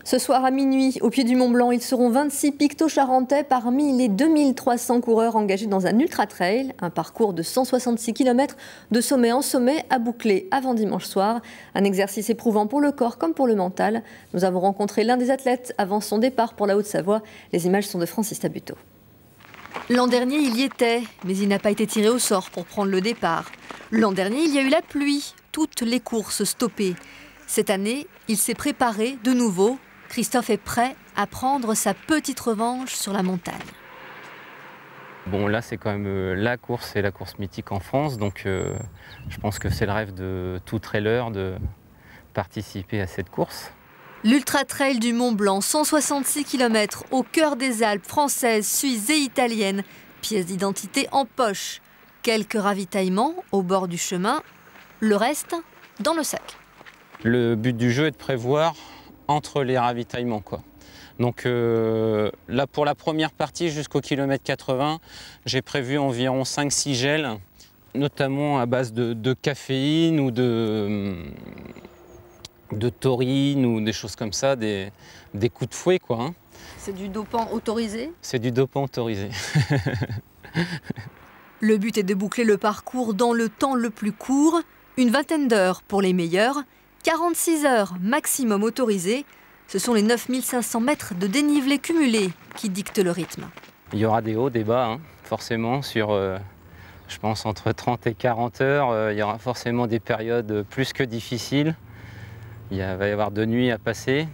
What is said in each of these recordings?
Ce soir à minuit, au pied du Mont Blanc, ils seront 26 picto-charentais parmi les 2300 coureurs engagés dans un ultra-trail, un parcours de 166 km de sommet en sommet à boucler avant dimanche soir. Un exercice éprouvant pour le corps comme pour le mental. Nous avons rencontré l'un des athlètes avant son départ pour la Haute-Savoie. Les images sont de Francis Tabuteau. L'an dernier, il y était, mais il n'a pas été tiré au sort pour prendre le départ. L'an dernier, il y a eu la pluie, toutes les courses stoppées. Cette année, il s'est préparé de nouveau. Christophe est prêt à prendre sa petite revanche sur la montagne. Bon, là, c'est quand même la course, c'est la course mythique en France. Donc, je pense que c'est le rêve de tout trailer de participer à cette course. L'Ultra Trail du Mont Blanc, 166 km au cœur des Alpes françaises, suisses et italiennes. Pièce d'identité en poche. Quelques ravitaillements au bord du chemin. Le reste, dans le sac. Le but du jeu est de prévoir entre les ravitaillements, quoi. Donc là, pour la première partie jusqu'au kilomètre 80, j'ai prévu environ 5-6 gels, notamment à base de caféine ou de taurine ou des choses comme ça, des coups de fouet, quoi, hein. C'est du dopant autorisé? C'est du dopant autorisé. Le but est de boucler le parcours dans le temps le plus court, une vingtaine d'heures pour les meilleurs, 46 heures maximum autorisées. Ce sont les 9500 mètres de dénivelé cumulé qui dictent le rythme. Il y aura des hauts, des bas, hein, forcément, sur, je pense, entre 30 et 40 heures. Il y aura forcément des périodes plus que difficiles. Il va y avoir de nuits à passer.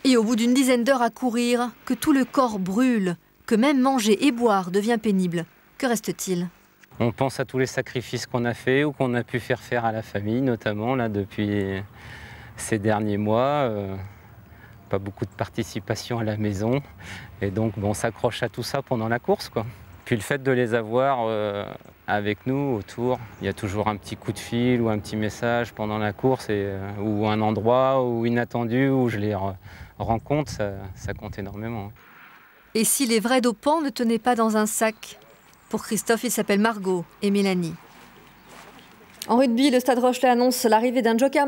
Et au bout d'une dizaine d'heures à courir, que tout le corps brûle, que même manger et boire devient pénible, que reste-t-il? On pense à tous les sacrifices qu'on a faits ou qu'on a pu faire à la famille, notamment là, depuis ces derniers mois. Pas beaucoup de participation à la maison. Et donc, bon, on s'accroche à tout ça pendant la course, quoi. Puis le fait de les avoir avec nous autour, il y a toujours un petit coup de fil ou un petit message pendant la course ou un endroit ou inattendu où je les rencontre, ça compte énormément. Et si les vrais dopants ne tenaient pas dans un sac? Pour Christophe, il s'appelle Margot et Mélanie. En rugby, le Stade Rochelais annonce l'arrivée d'un joker